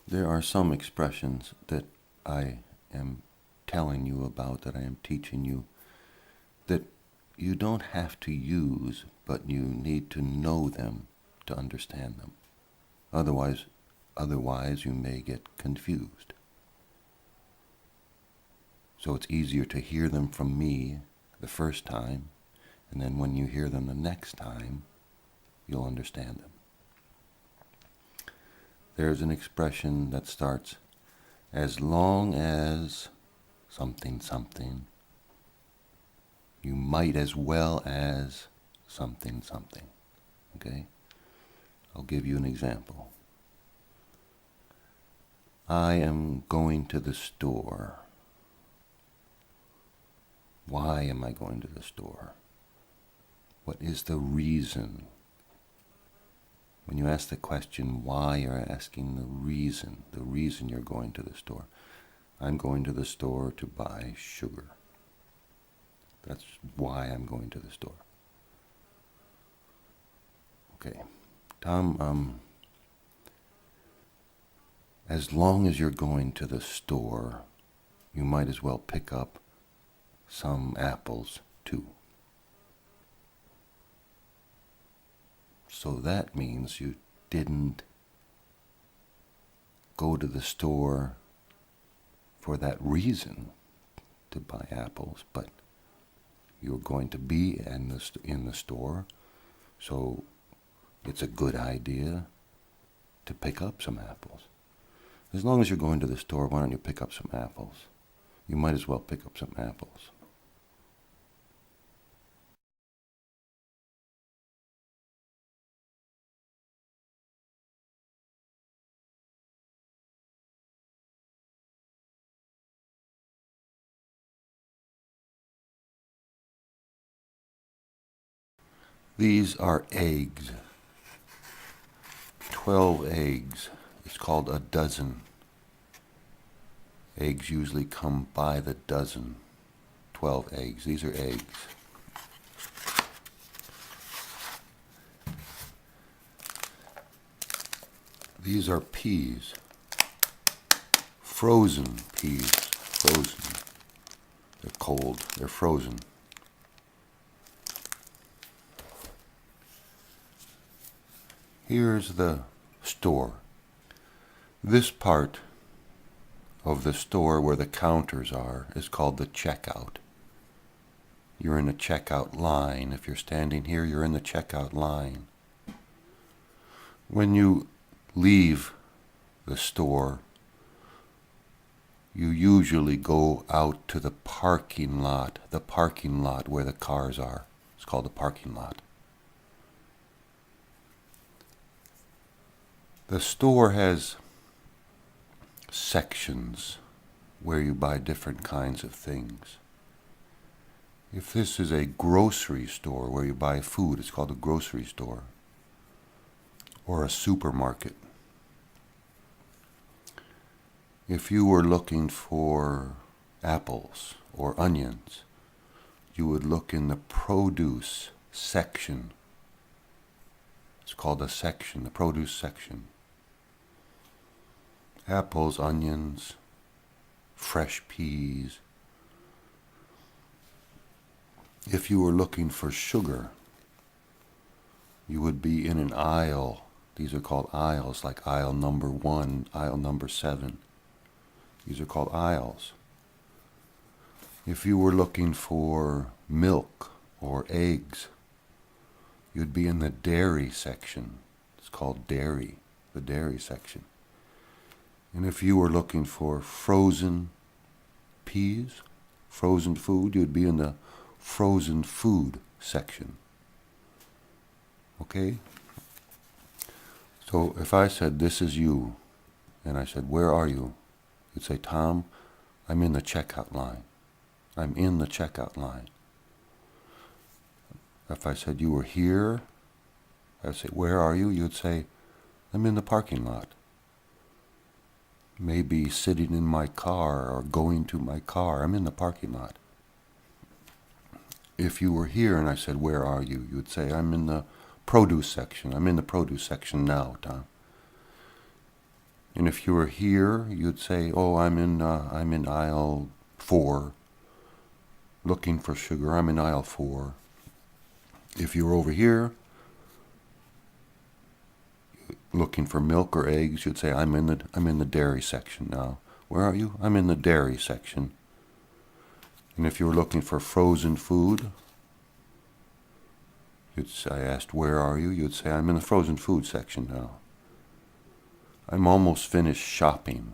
There are some expressions that I am telling you about, that I am teaching you, that you don't have to use, but you need to know them to understand them. Otherwise you may get confused. So it's easier to hear them from me the first time, and then when you hear them the next time, you'll understand them. There's an expression that starts, as long as something something, you might as well as something something. Okay? I'll give you an example. I am going to the store. Why am I going to the store? What is the reason? When you ask the question why, you're asking the reason you're going to the store. I'm going to the store to buy sugar. That's why I'm going to the store. Okay. Tom, as long as you're going to the store, you might as well pick up some apples too. So that means you didn't go to the store for that reason to buy apples, but you're going to be in the store, so it's a good idea to pick up some apples. As long as you're going to the store, why don't you pick up some apples? You might as well pick up some apples. These are eggs. 12 eggs. It's called a dozen. Eggs usually come by the dozen. 12 eggs. These are eggs. These are peas. Frozen peas. Frozen. They're cold. They're frozen. Here's the store. This part of the store where the counters are is called the checkout. You're in a checkout line. If you're standing here, you're in the checkout line. When you leave the store, you usually go out to the parking lot where the cars are. It's called the parking lot. The store has sections where you buy different kinds of things. If this is a grocery store where you buy food, it's called a grocery store, or a supermarket. If you were looking for apples or onions, you would look in the produce section. It's called a section, the produce section. Apples, onions, fresh peas. If you were looking for sugar, you would be in an aisle. These are called aisles, like aisle number 1, aisle number 7. These are called aisles. If you were looking for milk or eggs, you'd be in the dairy section. It's called dairy, the dairy section. And if you were looking for frozen peas, frozen food, you'd be in the frozen food section. Okay? So if I said, this is you, and I said, where are you? You'd say, Tom, I'm in the checkout line. I'm in the checkout line. If I said you were here, I'd say, where are you? You'd say, I'm in the parking lot. Maybe sitting in my car or going to my car. I'm in the parking lot. If you were here and I said, where are you? You'd say, I'm in the produce section. I'm in the produce section now, Tom. And if you were here, you'd say, "Oh, I'm in aisle 4, looking for sugar. I'm in aisle 4." If you were over here, looking for milk or eggs, you'd say, I'm in the dairy section now." "Where are you?" "I'm in the dairy section." And if you were looking for frozen food, I asked, "Where are you?" You'd say, "I'm in the frozen food section now." "I'm almost finished shopping."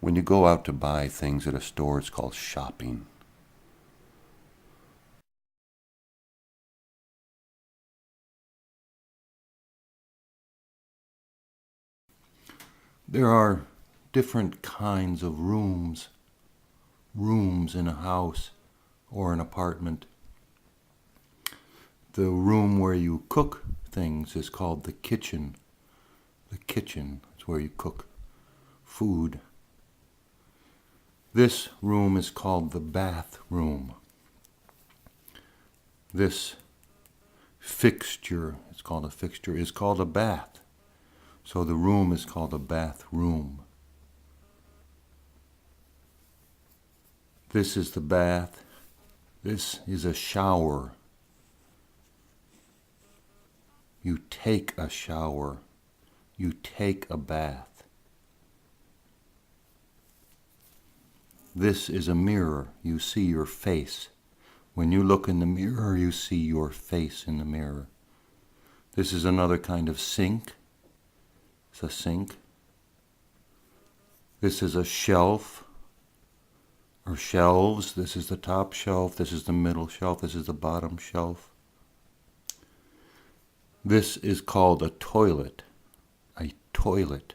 When you go out to buy things at a store, it's called shopping. There are different kinds of rooms in a house or an apartment. The room where you cook things is called the kitchen. The kitchen is where you cook food. This room is called the bathroom. This fixture, it's called a fixture, is called a bath. So the room is called a bathroom. This is the bath. This is a shower. You take a shower. You take a bath. This is a mirror. You see your face. When you look in the mirror, you see your face in the mirror. This is another kind of sink. It's a sink. This is a shelf or shelves. This is the top shelf. This is the middle shelf. This is the bottom shelf. This is called a toilet. A toilet.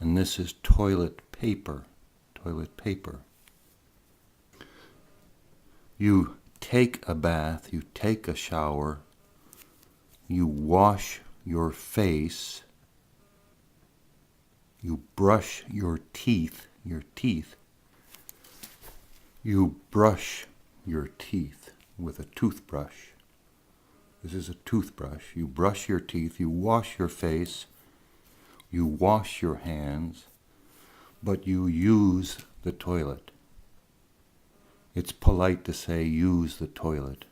And this is toilet paper. Toilet paper. You take a bath, you take a shower, you wash your face, you brush your teeth, you brush your teeth with a toothbrush. This is a toothbrush. You brush your teeth, you wash your face, you wash your hands, but you use the toilet. It's polite to say, use the toilet.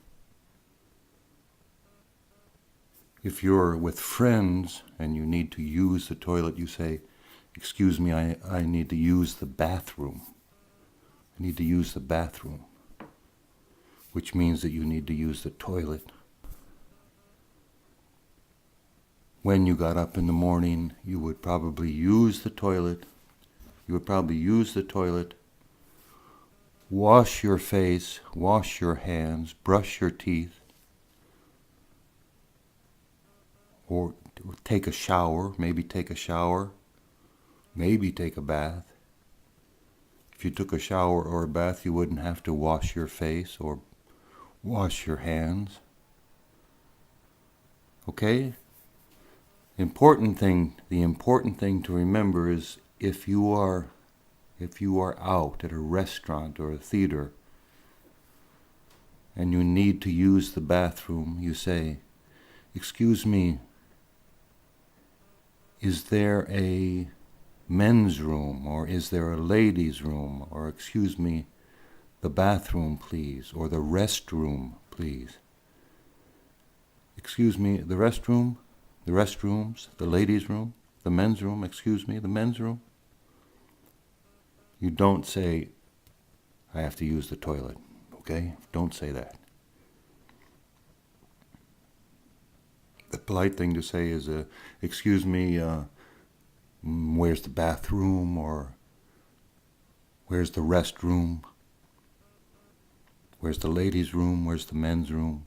If you're with friends and you need to use the toilet, you say, "Excuse me, I need to use the bathroom. I need to use the bathroom," which means that you need to use the toilet. When you got up in the morning, you would probably use the toilet. You would probably use the toilet, wash your face, wash your hands, brush your teeth, or take a shower, maybe take a bath. If you took a shower or a bath, you wouldn't have to wash your face or wash your hands. Okay? The important thing to remember is if you are out at a restaurant or a theater and you need to use the bathroom, you say, "Excuse me, is there a men's room, or is there a ladies' room, or excuse me, the bathroom please, or the restroom please." "Excuse me, the restroom, the restrooms, the ladies' room, the men's room, excuse me, the men's room." You don't say, "I have to use the toilet," okay? Don't say that. The polite thing to say is, "Excuse me, where's the bathroom?" or "Where's the restroom? Where's the ladies' room? Where's the men's room?"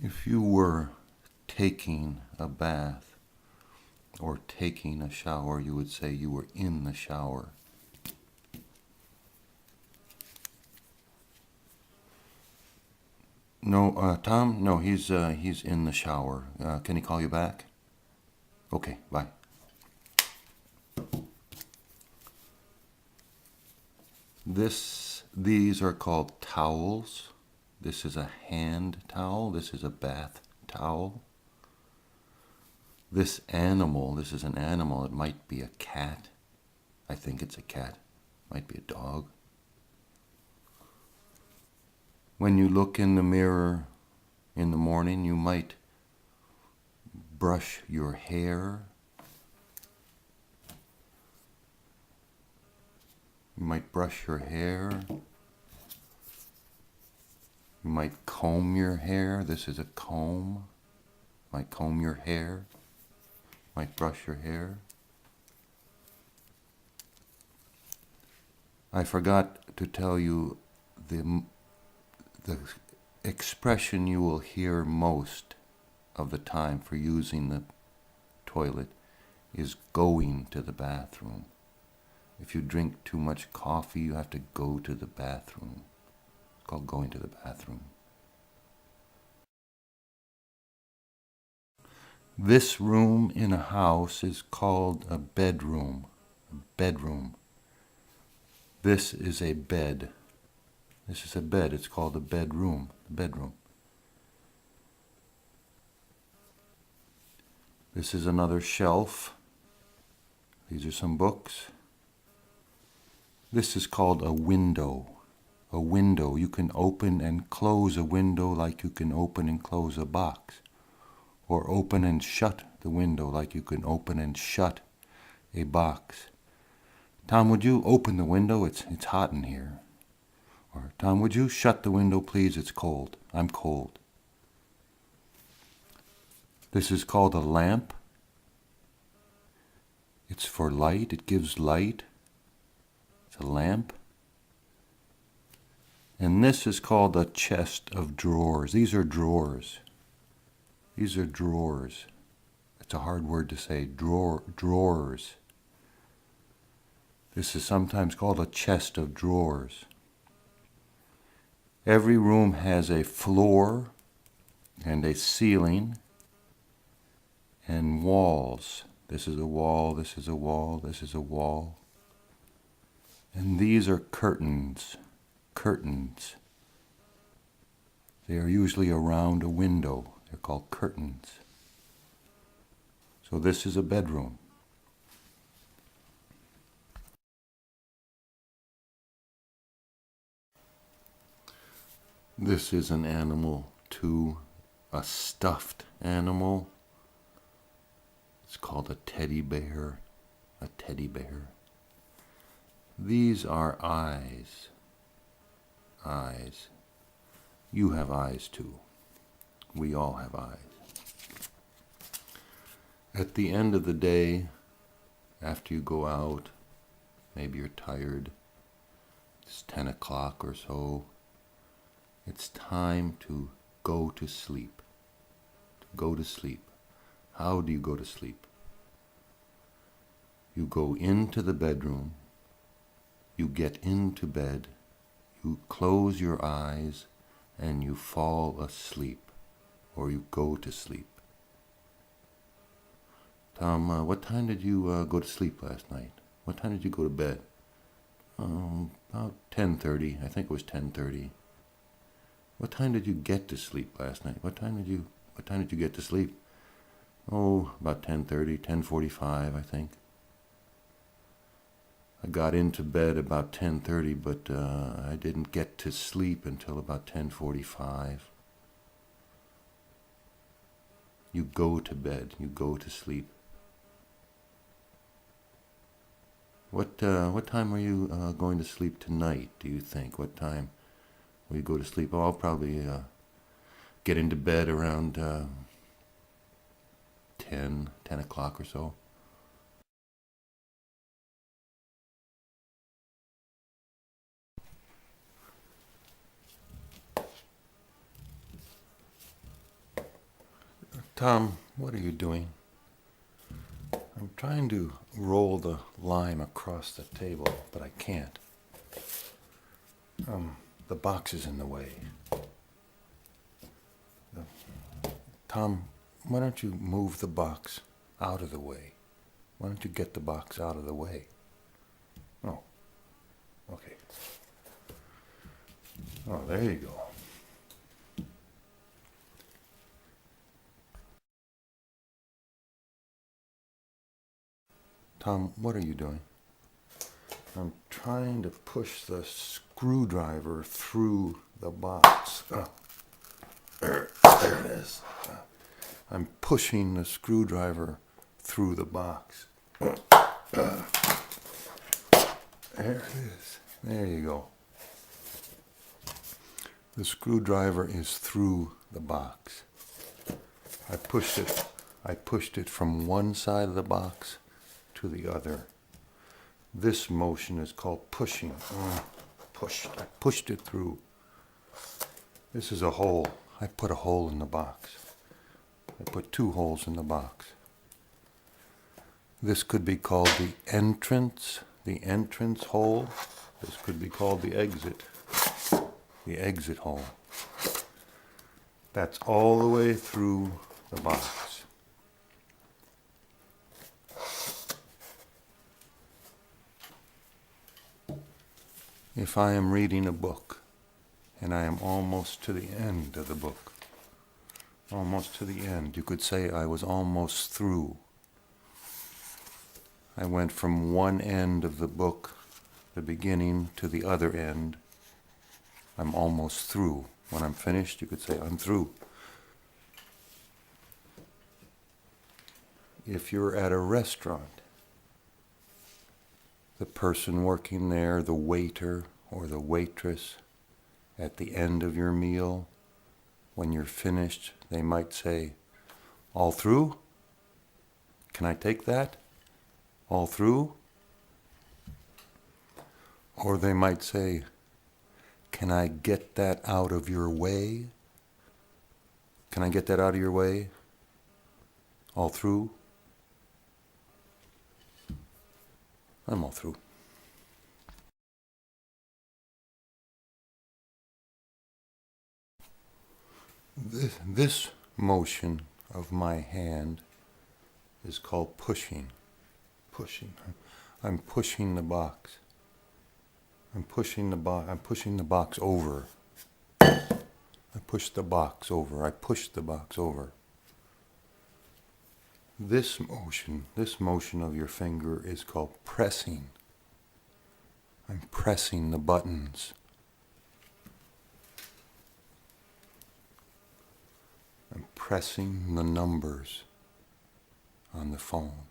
If you were taking a bath or taking a shower, you would say you were in the shower. No, Tom? No, he's in the shower. Can he call you back? Okay, bye. These are called towels. This is a hand towel. This is a bath towel. This animal, this is an animal. It might be a cat. I think it's a cat. Might be a dog. When you look in the mirror in the morning, you might brush your hair. You might brush your hair. You might comb your hair. This is a comb. Might comb your hair. Might brush your hair. I forgot to tell you the expression you will hear most of the time for using the toilet is going to the bathroom. If you drink too much coffee, you have to go to the bathroom. It's called going to the bathroom. This room in a house is called a bedroom. A bedroom. This is a bed. This is a bed. It's called a bedroom. Bedroom. This is another shelf. These are some books. This is called a window. A window. You can open and close a window like you can open and close a box. Or open and shut the window like you can open and shut a box. Tom, would you open the window? It's hot in here. Or, Tom, would you shut the window, please? It's cold. I'm cold. This is called a lamp. It's for light. It gives light. It's a lamp. And this is called a chest of drawers. These are drawers. These are drawers. It's a hard word to say. Drawers. This is sometimes called a chest of drawers. Every room has a floor and a ceiling and walls. This is a wall, this is a wall, this is a wall. And these are curtains. Curtains. They are usually around a window. They're called curtains. So this is a bedroom. This is an animal too, a stuffed animal. It's called a teddy bear. A teddy bear. These are eyes. Eyes. You have eyes too. We all have eyes. At the end of the day, after you go out, maybe you're tired, it's 10 o'clock or so, it's time to go to sleep. To go to sleep. How do you go to sleep? You go into the bedroom, you get into bed, you close your eyes, and you fall asleep, or you go to sleep. Tom, what time did you go to sleep last night? What time did you go to bed? About 10:30. I think it was 10:30. What time did you get to sleep last night? What time did you get to sleep? Oh, about 10:30, 10:45, I think. I got into bed about 10:30, but I didn't get to sleep until about 10:45. You go to bed. You go to sleep. What time are you going to sleep tonight, do you think? What time will you go to sleep? Oh, I'll probably get into bed around 10 o'clock or so. Tom, what are you doing? I'm trying to roll the lime across the table, but I can't. The box is in the way. Tom, why don't you move the box out of the way? Why don't you get the box out of the way? Oh, okay. Oh, there you go. Tom, what are you doing? I'm trying to push the screwdriver through the box. Oh, there it is. I'm pushing the screwdriver through the box. There it is. There you go. The screwdriver is through the box. I pushed it from one side of the box to the other. This motion is called pushing. I pushed it through. This is a hole. I put a hole in the box. I put 2 holes in the box. This could be called the entrance hole. This could be called the exit hole. That's all the way through the box. If I am reading a book and I am almost to the end of the book, almost to the end, you could say I was almost through. I went from one end of the book, the beginning, to the other end. I'm almost through. When I'm finished, you could say I'm through. If you're at a restaurant, the person working there, the waiter or the waitress, at the end of your meal, when you're finished, they might say, "All through? Can I take that? All through?" Or they might say, "Can I get that out of your way? Can I get that out of your way? All through?" I'm all through. This motion of my hand is called pushing. Pushing. I'm pushing the box. I'm pushing the box over. I push the box over. I push the box over. This motion of your finger is called pressing. I'm pressing the buttons. I'm pressing the numbers on the phone.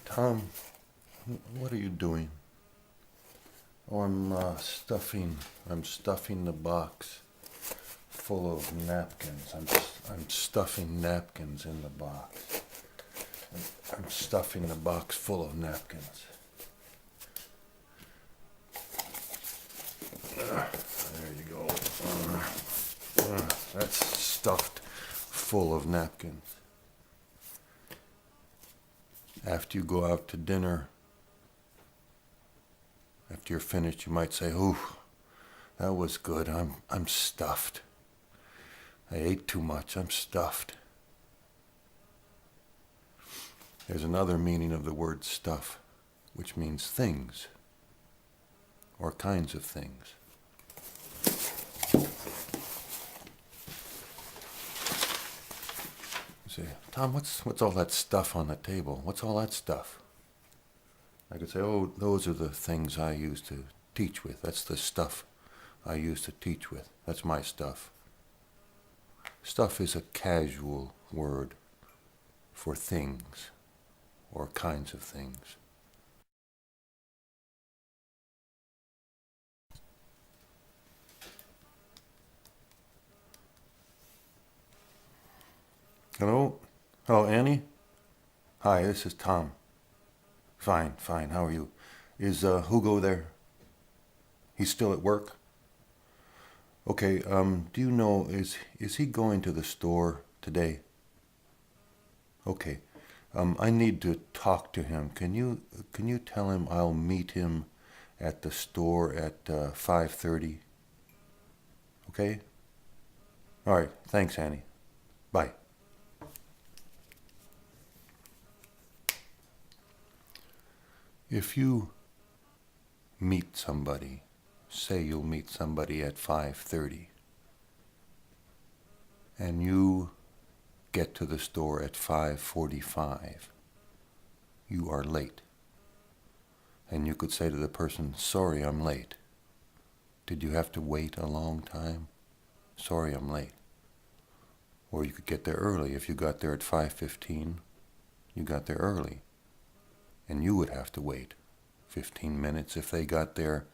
Tom, what are you doing? Oh, I'm stuffing the box full of napkins. I'm stuffing napkins in the box. I'm stuffing the box full of napkins. There you go. That's stuffed full of napkins. After you go out to dinner, after you're finished, you might say, "Ooh, that was good. I'm stuffed. I ate too much. I'm stuffed." There's another meaning of the word stuff, which means things or kinds of things. You say, "Tom, what's all that stuff on the table? What's all that stuff?" I could say, "Oh, those are the things I use to teach with. That's the stuff I use to teach with. That's my stuff." Stuff is a casual word for things or kinds of things. Hello? Hello, Annie? Hi, this is Tom. Fine. How are you? Is Hugo there? He's still at work? Okay, do you know, is he going to the store today? Okay, I need to talk to him. Can you tell him I'll meet him at the store at 5:30? Okay? All right, thanks, Annie. Bye. If you meet somebody, say you'll meet somebody at 5:30, and you get to the store at 5:45, you are late. And you could say to the person, sorry, I'm late. Did you have to wait a long time? Sorry, I'm late. Or you could get there early. If you got there at 5:15, you got there early. And you would have to wait 15 minutes if they got there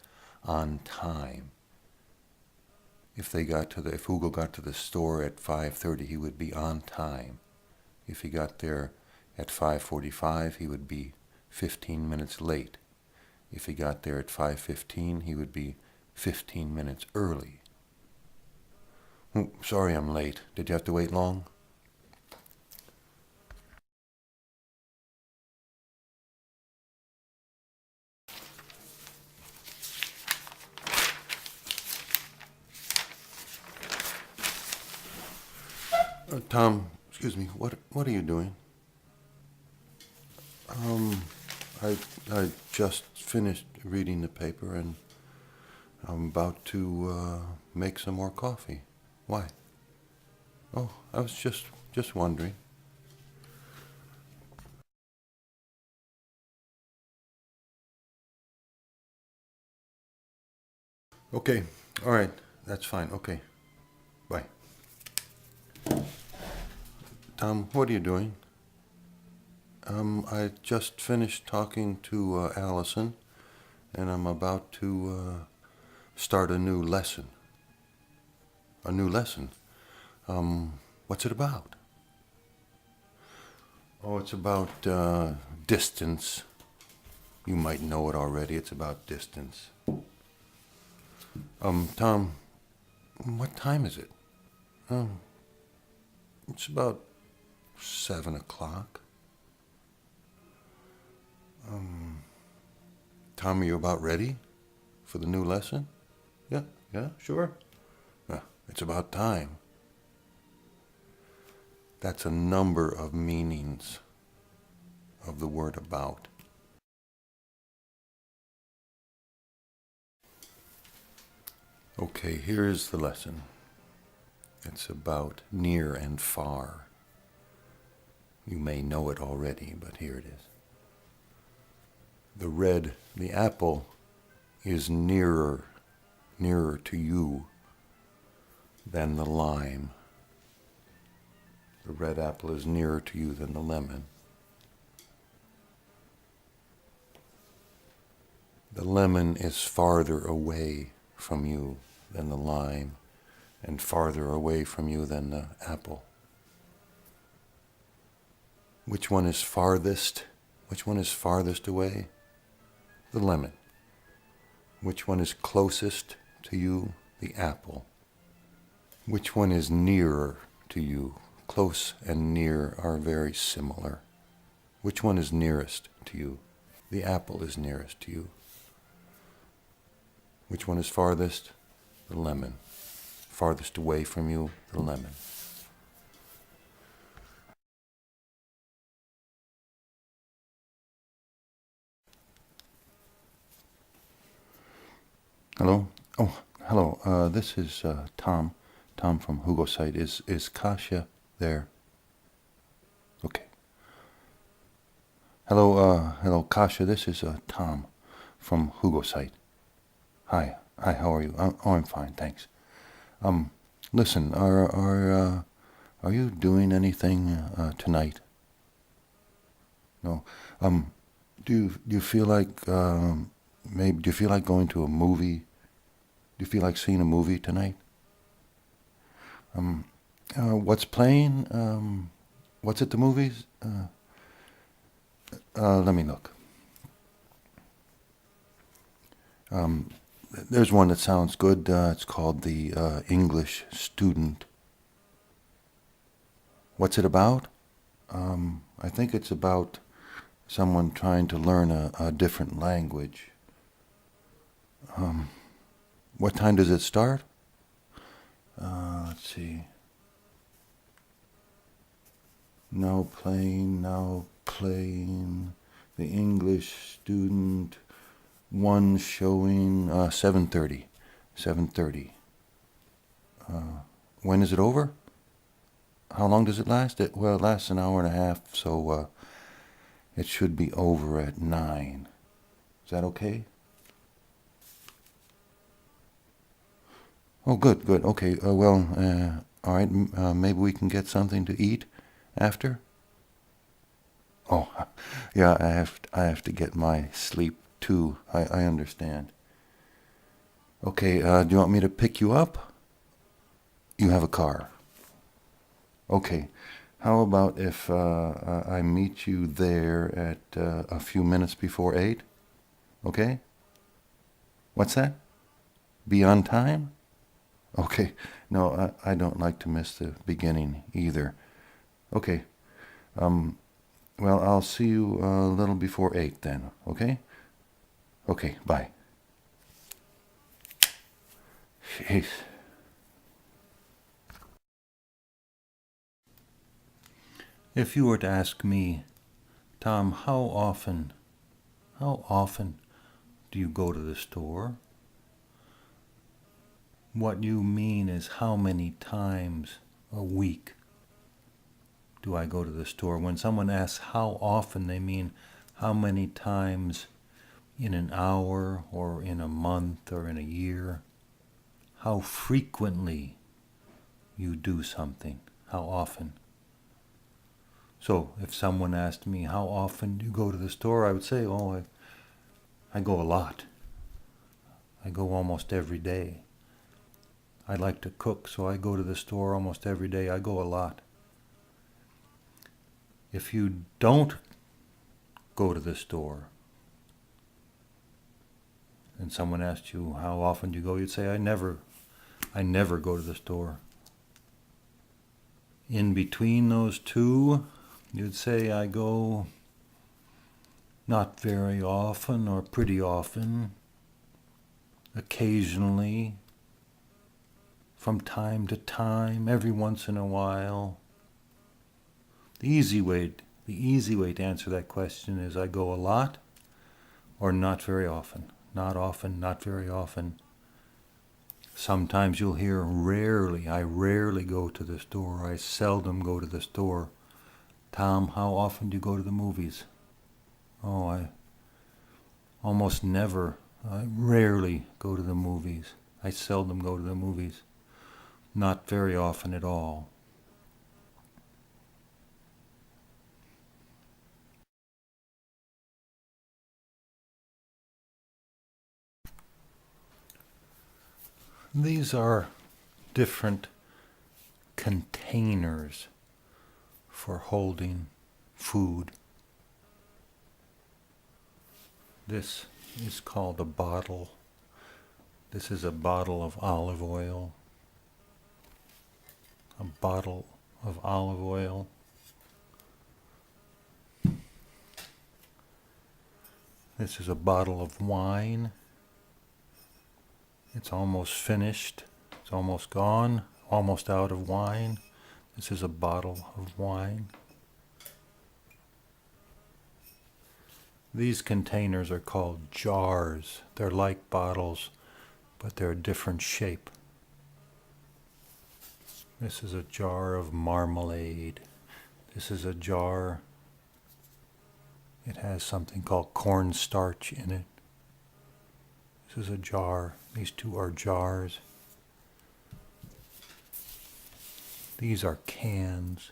on time. If Hugo got to the store at 5:30, he would be on time. If he got there at 5:45, he would be 15 minutes late. If he got there at 5:15, he would be 15 minutes early. Sorry I'm late. Did you have to wait long? Tom, excuse me, what are you doing? I just finished reading the paper and I'm about to make some more coffee. Why? Oh, I was just wondering. Okay, all right, that's fine. Okay, bye. Tom, what are you doing? I just finished talking to Allison, and I'm about to start a new lesson. A new lesson? What's it about? Oh, it's about distance. You might know it already. It's about distance. Tom, what time is it? It's about 7 o'clock. Tom, are you about ready for the new lesson? Yeah, sure. It's about time. That's a number of meanings of the word about. Okay, here's the lesson. It's about near and far. You may know it already, but here it is. The apple is nearer to you than the lime. The red apple is nearer to you than the lemon. The lemon is farther away from you than the lime, and farther away from you than the apple. Which one is farthest? Which one is farthest away? The lemon. Which one is closest to you? The apple. Which one is nearer to you? Close and near are very similar. Which one is nearest to you? The apple is nearest to you. Which one is farthest? The lemon. Farthest away from you, the lemon. Hello? Oh, hello. This is Tom. Tom from Hugo's site. Is Kasia there? Okay. Hello, Kasia. This is Tom from Hugo's site. Hi. How are you? I'm fine, thanks. Listen. Are you doing anything tonight? No. Do you feel like maybe? Do you feel like going to a movie? Do you feel like seeing a movie tonight? What's playing? What's at the movies? Let me look. There's one that sounds good. It's called The English Student. What's it about? I think it's about someone trying to learn a different language. What time does it start? Let's see. Now playing. The English Student. One showing 7:30. 7:30. When is it over? How long does it last? Well, it lasts an hour and a half, so it should be over at 9. Is that okay? Oh, good, good. Okay, all right, maybe we can get something to eat after? Oh, yeah, I have to get my sleep too. I understand. Okay, do you want me to pick you up? You have a car. Okay. How about if I meet you there at a few minutes before 8? Okay? What's that? Be on time? Okay. No, I don't like to miss the beginning either. Okay. Well, I'll see you a little before 8 then, okay? Okay, bye. Jeez. If you were to ask me, Tom, how often do you go to the store? What you mean is how many times a week do I go to the store? When someone asks how often, they mean how many times in an hour or in a month or in a year. How frequently you do something. How often. So if someone asked me, how often do you go to the store? I would say, I go a lot. I go almost every day. I like to cook, so I go to the store almost every day. I go a lot. If you don't go to the store, and someone asked you, how often do you go? You'd say, I never go to the store. In between those two, you'd say, I go not very often or pretty often, occasionally, from time to time, every once in a while. The easy way to answer that question is I go a lot or not very often. Not often, not very often. Sometimes you'll hear rarely. I rarely go to the store. I seldom go to the store. Tom, how often do you go to the movies? Oh, I almost never. I rarely go to the movies. I seldom go to the movies. Not very often at all. These are different containers for holding food. This is called a bottle. This is a bottle of olive oil. A bottle of olive oil. This is a bottle of wine. It's almost finished. It's almost gone. Almost out of wine. This is a bottle of wine. These containers are called jars. They're like bottles, but they're a different shape. This is a jar of marmalade. This is a jar. It has something called cornstarch in it. This is a jar. These two are jars. These are cans.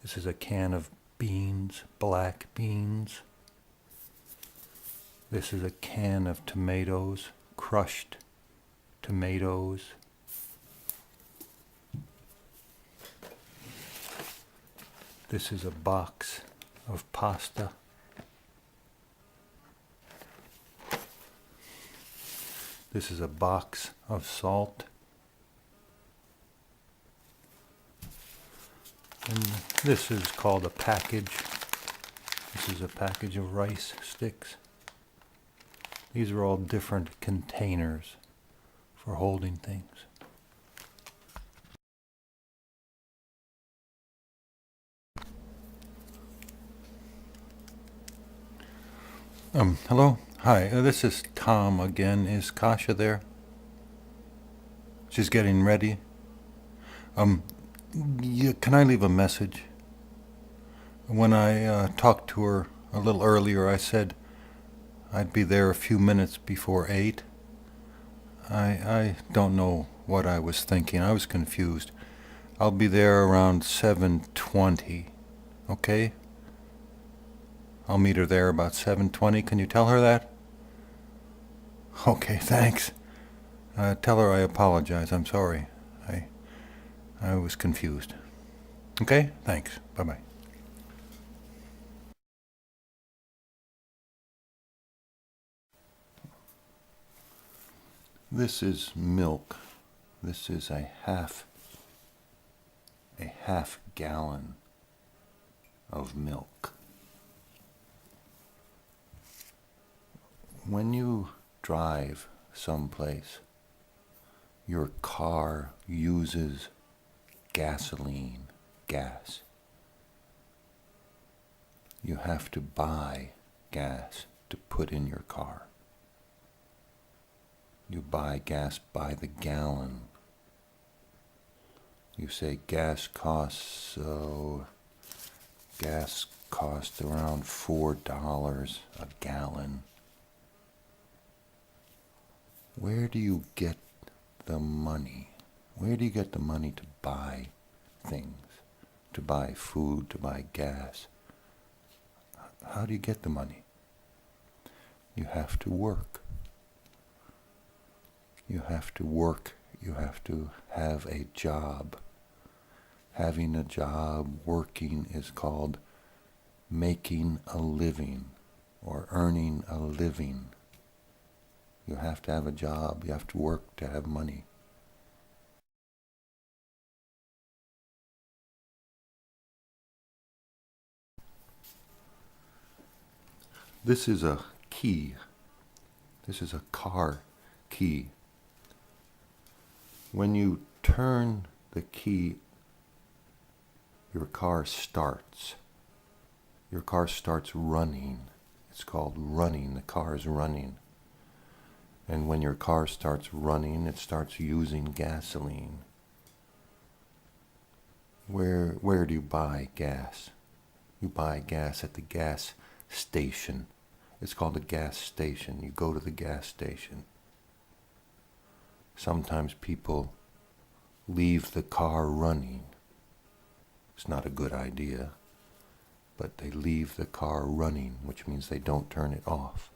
This is a can of beans, black beans. This is a can of tomatoes, crushed tomatoes. This is a box of pasta. This is a box of salt. And this is called a package. This is a package of rice sticks. These are all different containers for holding things. Hello? Hi, this is Tom again. Is Kasha there? She's getting ready. Yeah, can I leave a message? When I talked to her a little earlier, I said I'd be there a few minutes before 8. I don't know what I was thinking. I was confused. I'll be there around 7:20. Okay? I'll meet her there about 7:20. Can you tell her that? Okay, thanks. Tell her I apologize. I'm sorry. I I was confused. Okay? Thanks. Bye-bye. This is milk. This is a half gallon of milk. When you drive someplace, your car uses gasoline, gas. You have to buy gas to put in your car. You buy gas by the gallon. You say gas costs around $4 a gallon. Where do you get the money? Where do you get the money to buy things, to buy food, to buy gas? How do you get the money? You have to work. You have to work. You have to have a job. Having a job, working, is called making a living or earning a living. You have to have a job. You have to work to have money. This is a key. This is a car key. When you turn the key, your car starts. Your car starts running. It's called running. The car is running. And when your car starts running, it starts using gasoline. Where do you buy gas? You buy gas at the gas station. It's called a gas station. You go to the gas station. Sometimes people leave the car running. It's not a good idea, but they leave the car running, which means they don't turn it off.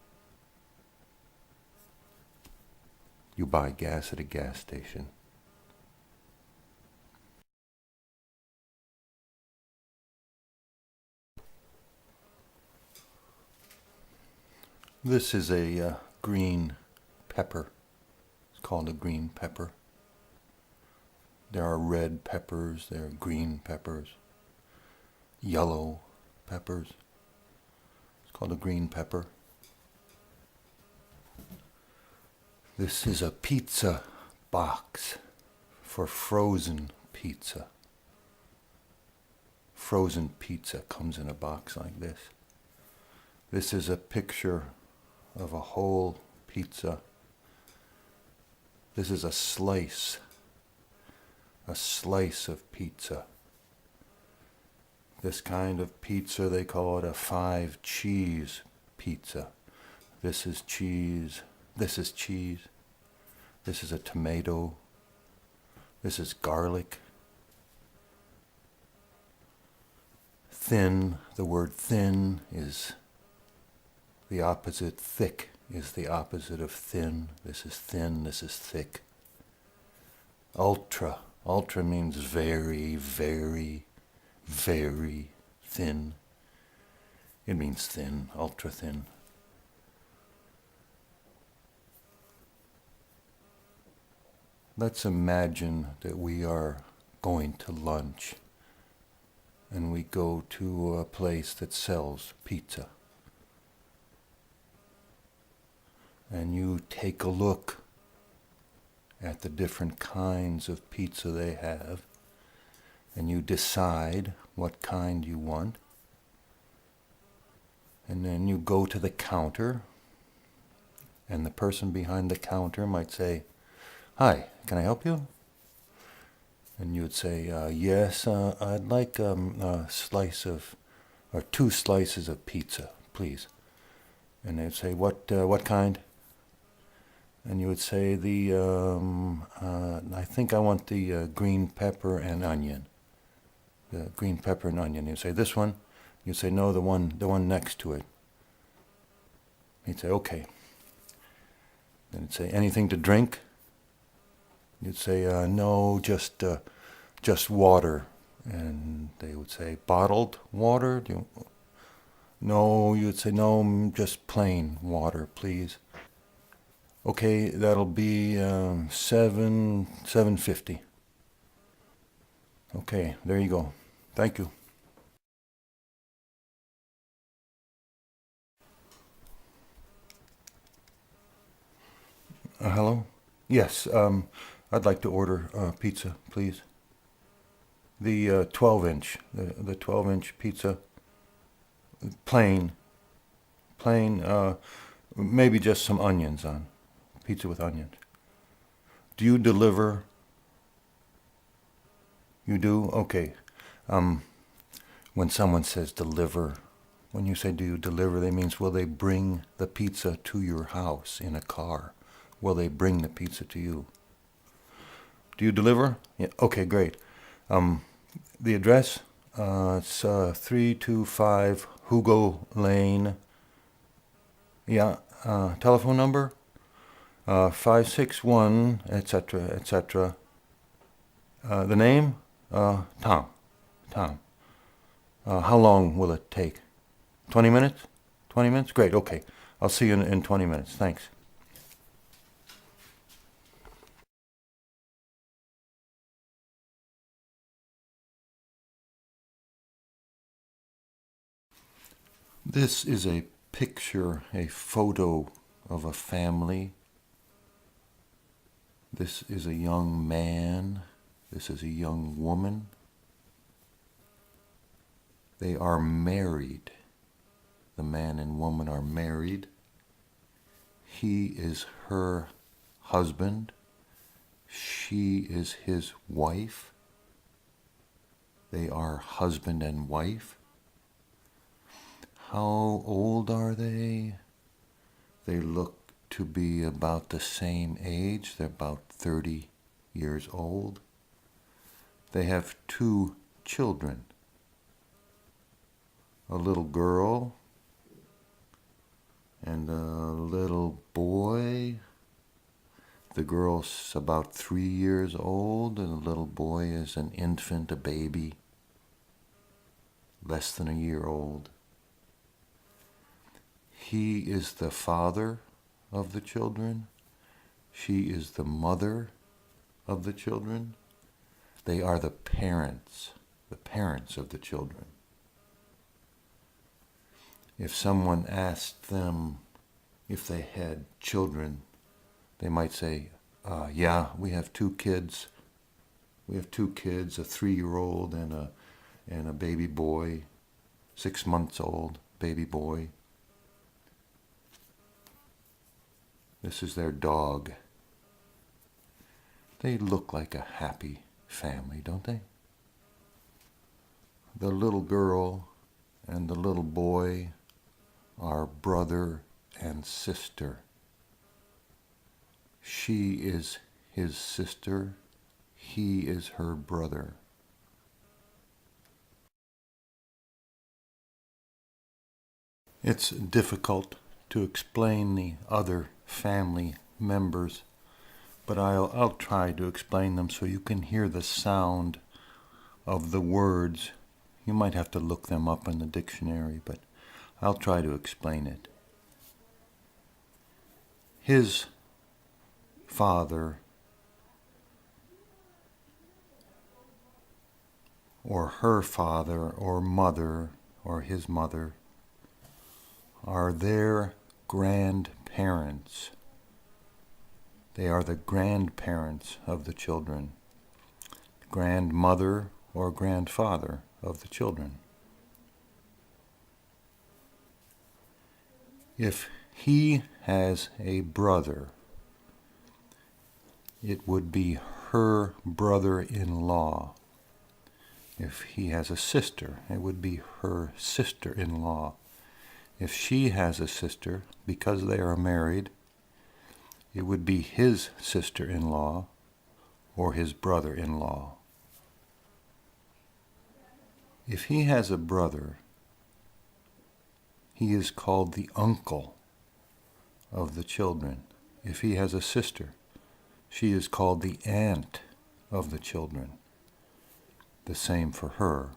You buy gas at a gas station. This is a green pepper. It's called a green pepper. There are red peppers, there are green peppers, yellow peppers. It's called a green pepper. This is a pizza box for frozen pizza. Frozen pizza comes in a box like this. This is a picture of a whole pizza. This is a slice of pizza. This kind of pizza, they call it a 5-cheese pizza. This is cheese. This is cheese. This is a tomato. This is garlic. Thin, the word thin is the opposite. Thick is the opposite of thin. This is thin, this is thick. Ultra. Ultra means very, very, very thin. It means thin, ultra thin. Let's imagine that we are going to lunch and we go to a place that sells pizza. And you take a look at the different kinds of pizza they have, and you decide what kind you want. And then you go to the counter, and the person behind the counter might say, "Hi, can I help you?" And you would say, yes, I'd like a slice of, or 2 slices of pizza, please. And they'd say, what kind? And you would say, I think I want the green pepper and onion. The green pepper and onion. You'd say, this one? You'd say, no, the one next to it. He'd say, okay. Then he'd say, anything to drink? You'd say, no, just water. And they would say, bottled water? No, you'd say, no, just plain water, please. Okay, that'll be $7.50. Okay, there you go. Thank you. Hello? Yes, I'd like to order pizza, please. The 12-inch, the 12-inch pizza, plain, maybe just some onions on, pizza with onions. Do you deliver? You do? Okay. When someone says deliver, when you say do you deliver, that means will they bring the pizza to your house in a car? Will they bring the pizza to you? Do you deliver? Yeah. Okay, great. The address, it's 325 Hugo Lane. Yeah. Telephone number, 561, etc., etc. The name, Tom. Tom. How long will it take? 20 minutes? 20 minutes? Great, okay. I'll see you in 20 minutes. Thanks. This is a picture, a photo of a family. This is a young man. This is a young woman. They are married. The man and woman are married. He is her husband. She is his wife. They are husband and wife. How old are they? They look to be about the same age. They're about 30 years old. They have 2 children. A little girl and a little boy. The girl's about 3 years old, and the little boy is an infant, a baby, less than a year old. He is the father of the children. She is the mother of the children. They are the parents of the children. If someone asked them if they had children, they might say, yeah, we have 2 kids. We have 2 kids, a 3-year-old and a baby boy, 6 months old baby boy. This is their dog. They look like a happy family, don't they? The little girl and the little boy are brother and sister. She is his sister. He is her brother. It's difficult to explain the other family members, but I'll try to explain them so you can hear the sound of the words. You might have to look them up in the dictionary, but I'll try to explain it. His father or her father or mother or his mother are their grandparents. They are the grandparents of the children, grandmother or grandfather of the children. If he has a brother, it would be her brother-in-law. If he has a sister, it would be her sister-in-law. If she has a sister, because they are married, it would be his sister-in-law or his brother-in-law. If he has a brother, he is called the uncle of the children. If he has a sister, she is called the aunt of the children. The same for her.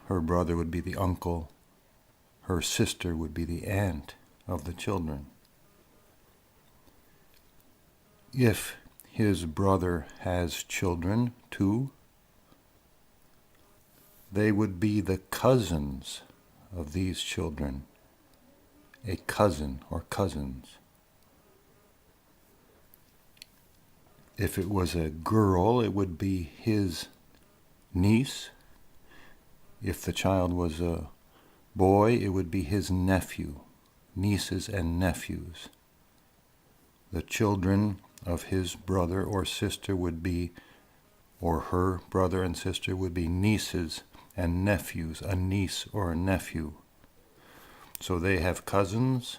Her brother would be the uncle. Her sister would be the aunt of the children. If his brother has children too, they would be the cousins of these children. A cousin or cousins. If it was a girl, it would be his niece. If the child was a boy, it would be his nephew, nieces and nephews. The children of his brother or sister would be, or her brother and sister would be nieces and nephews, a niece or a nephew. So they have cousins,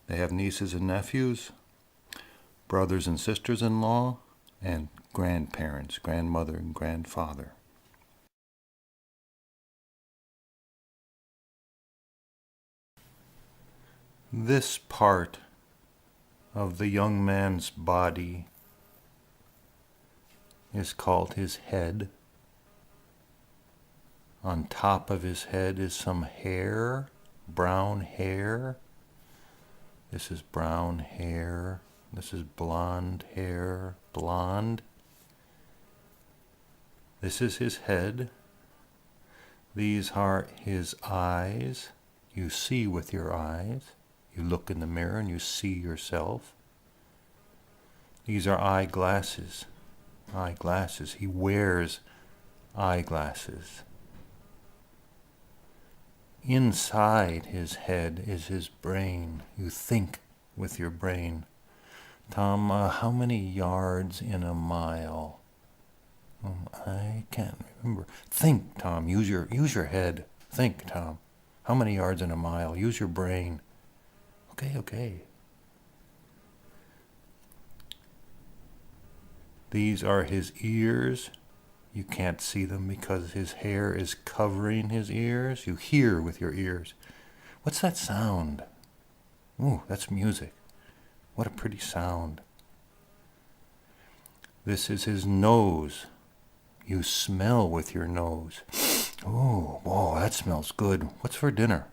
they have nieces and nephews, brothers and sisters-in-law, and grandparents, grandmother and grandfather. This part of the young man's body is called his head. On top of his head is some hair, brown hair. This is brown hair. This is blonde hair, blonde. This is his head. These are his eyes. You see with your eyes. You look in the mirror and you see yourself. These are eyeglasses. Eyeglasses. He wears eyeglasses. Inside his head is his brain. You think with your brain. Tom, how many yards in a mile? I can't remember. Think, Tom. Use your head. Think, Tom. How many yards in a mile? Use your brain. Okay. These are his ears. You can't see them because his hair is covering his ears. You hear with your ears. What's that sound? Ooh, that's music. What a pretty sound. This is his nose. You smell with your nose. Oh, whoa, that smells good. What's for dinner?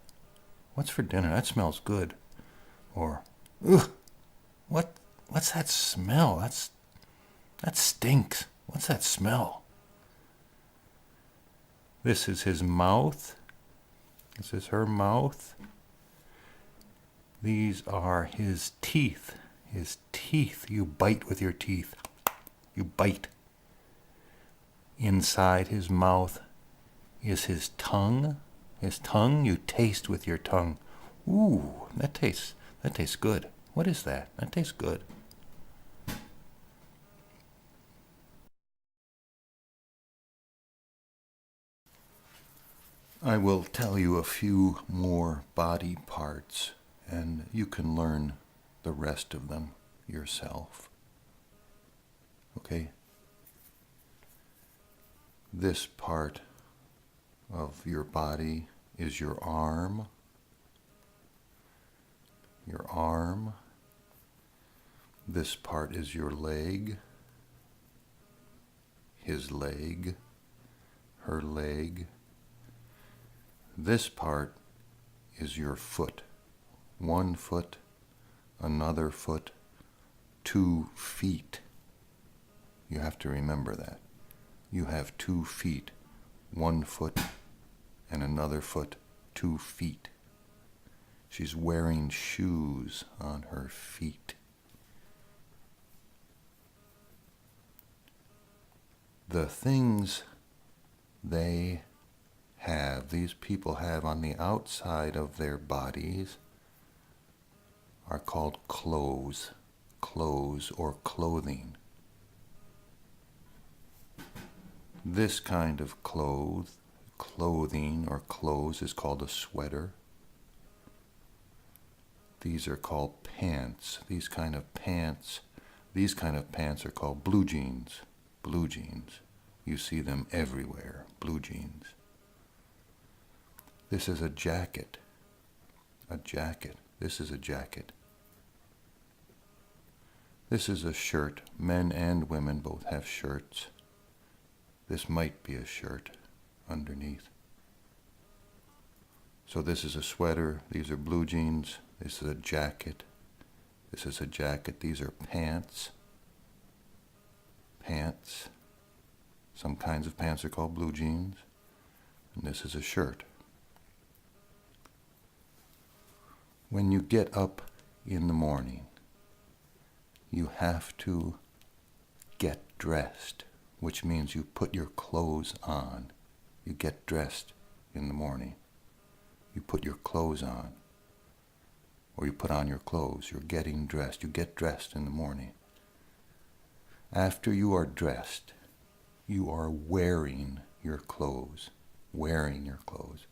What's for dinner? That smells good. Or, ugh, what's that smell? That stinks. What's that smell? This is his mouth. This is her mouth. These are his teeth. His teeth. You bite with your teeth. You bite. Inside his mouth is his tongue. His tongue, you taste with your tongue. Ooh, that tastes good. What is that? That tastes good. I will tell you a few more body parts, and you can learn the rest of them yourself. Okay? This part of your body is your arm. Your arm. This part is your leg. His leg. Her leg. This part is your foot. 1 foot, another foot, 2 feet. You have to remember that. You have 2 feet, 1 foot and another foot, 2 feet. She's wearing shoes on her feet. The things these people have on the outside of their bodies are called clothes. clothes or clothing. This kind of clothing or clothes is called a sweater. These are called pants. These kind of pants are called blue jeans. Blue jeans. You see them everywhere. Blue jeans. This is a jacket. A jacket. This is a jacket. This is a shirt. Men and women both have shirts. This might be a shirt underneath. So this is a sweater. These are blue jeans. This is a jacket. This is a jacket. These are pants. Pants. Some kinds of pants are called blue jeans. And this is a shirt. When you get up in the morning, you have to get dressed, which means you put your clothes on. You get dressed in the morning. You put your clothes on. Or you put on your clothes. You're getting dressed. You get dressed in the morning. After you are dressed, you are wearing your clothes. Wearing your clothes.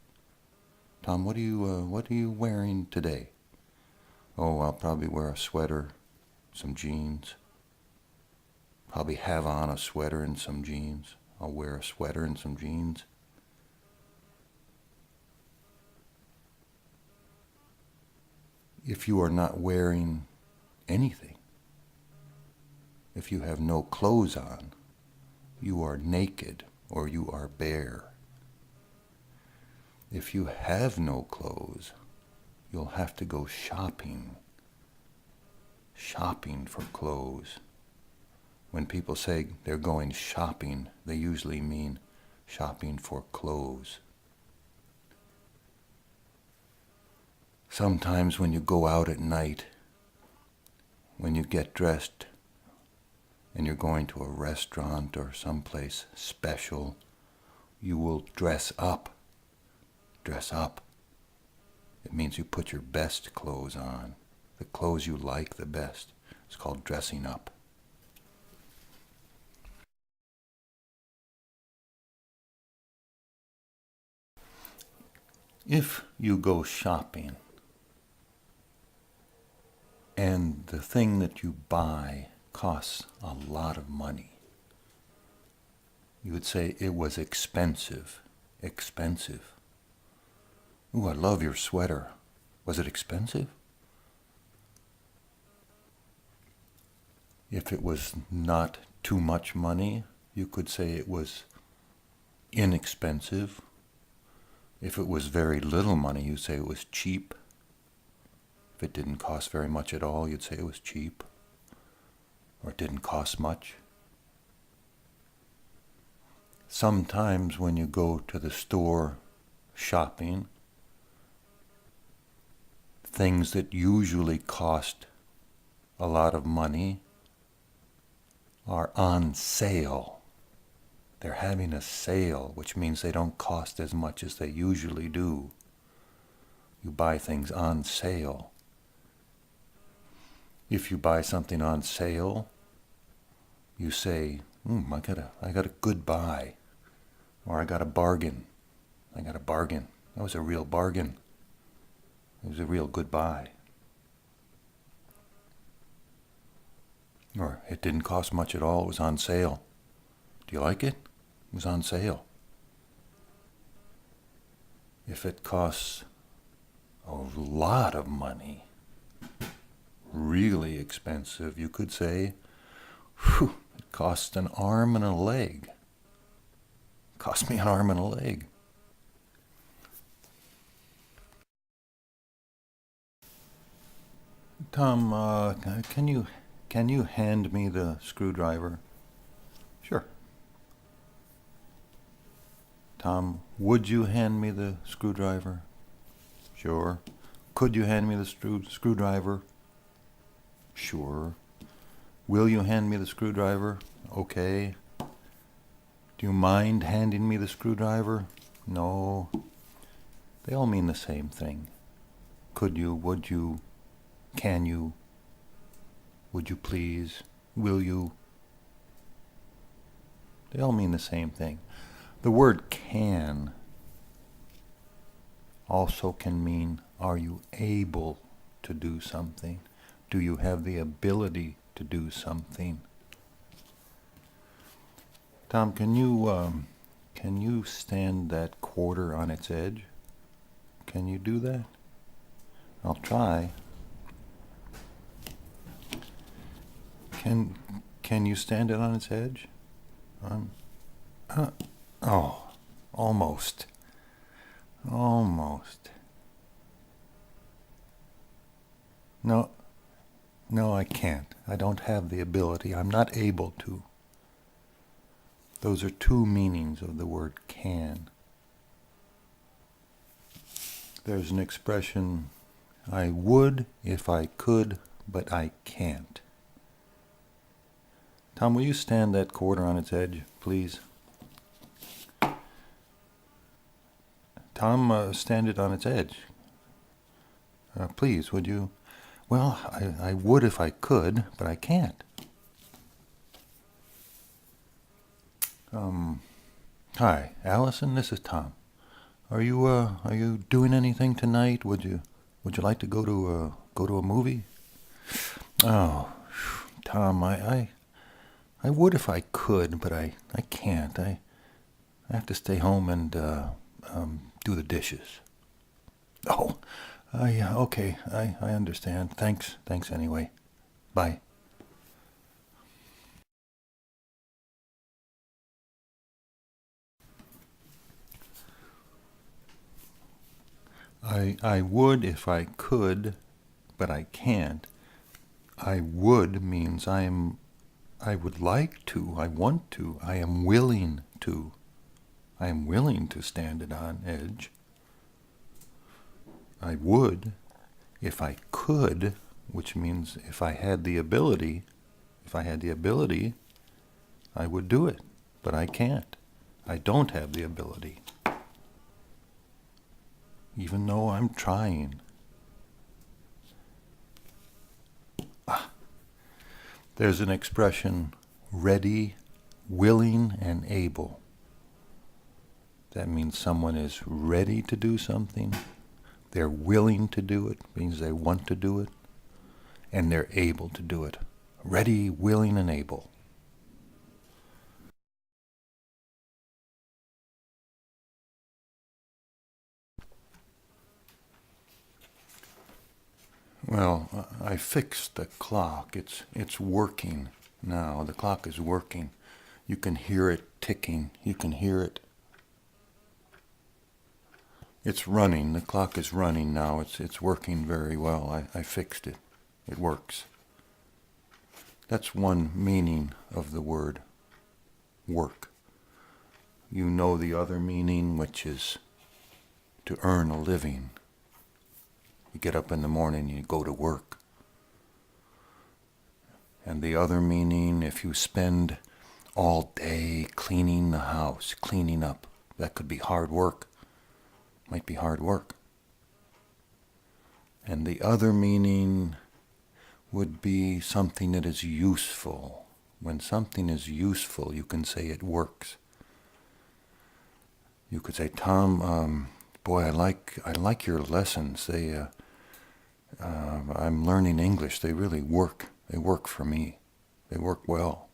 Tom, what are you wearing today? Oh, I'll probably wear a sweater, some jeans. Probably have on a sweater and some jeans. I'll wear a sweater and some jeans. If you are not wearing anything, if you have no clothes on, you are naked or you are bare. If you have no clothes, you'll have to go shopping. Shopping for clothes. When people say they're going shopping, they usually mean shopping for clothes. Sometimes when you go out at night, when you get dressed and you're going to a restaurant or someplace special, you will dress up. Dress up. It means you put your best clothes on, the clothes you like the best. It's called dressing up. If you go shopping and the thing that you buy costs a lot of money, you would say it was expensive. Expensive. Ooh, I love your sweater. Was it expensive? If it was not too much money, you could say it was inexpensive. If it was very little money, you'd say it was cheap. If it didn't cost very much at all, you'd say it was cheap. Or it didn't cost much. Sometimes when you go to the store shopping, things that usually cost a lot of money are on sale. They're having a sale, which means they don't cost as much as they usually do. You buy things on sale. If you buy something on sale, you say, I got a good buy. Or I got a bargain. I got a bargain. That was a real bargain. It was a real good buy. Or it didn't cost much at all. It was on sale. Do you like it? It was on sale. If it costs a lot of money, really expensive, you could say, it cost an arm and a leg. It cost me an arm and a leg. Tom, can you hand me the screwdriver? Sure. Tom, would you hand me the screwdriver? Sure. Could you hand me the screwdriver? Sure. Will you hand me the screwdriver? Okay. Do you mind handing me the screwdriver? No. They all mean the same thing. Could you, would you, can you? would you please, will you. They all mean the same thing. The word can also can mean, are you able to do something? Do you have the ability to do something? Tom, can you stand that quarter on its edge? Can you do that? I'll try. Can you stand it on its edge? Oh, almost. Almost. No, I can't. I don't have the ability. I'm not able to. Those are two meanings of the word can. There's an expression, I would if I could, but I can't. Tom, will you stand that quarter on its edge, please? Tom, stand it on its edge. Please, would you? Well, I would if I could, but I can't. Hi, Allison, this is Tom. Are you doing anything tonight? Would you like to go to a movie? Oh, Tom, I would if I could, but I can't. I have to stay home and do the dishes. Oh, okay, I understand. Thanks anyway. Bye. I would if I could, but I can't. I would means I would like to, I want to, I am willing to. I am willing to stand it on edge. I would if I could, which means if I had the ability, I would do it, but I can't. I don't have the ability. Even though I'm trying. There's an expression, ready, willing, and able. That means someone is ready to do something, they're willing to do it, means they want to do it, and they're able to do it. Ready, willing, and able. Well, I fixed the clock. It's working now. The clock is working. You can hear it ticking. You can hear it. It's running. The clock is running now. It's working very well. I fixed it. It works. That's one meaning of the word work. You know the other meaning, which is to earn a living. You get up in the morning, you go to work. And the other meaning, if you spend all day cleaning the house, cleaning up, that could be hard work. Might be hard work. And the other meaning would be something that is useful. When something is useful, you can say it works. You could say, Tom, boy, I like your lessons. I'm learning English. They really work. They work for me. They work well.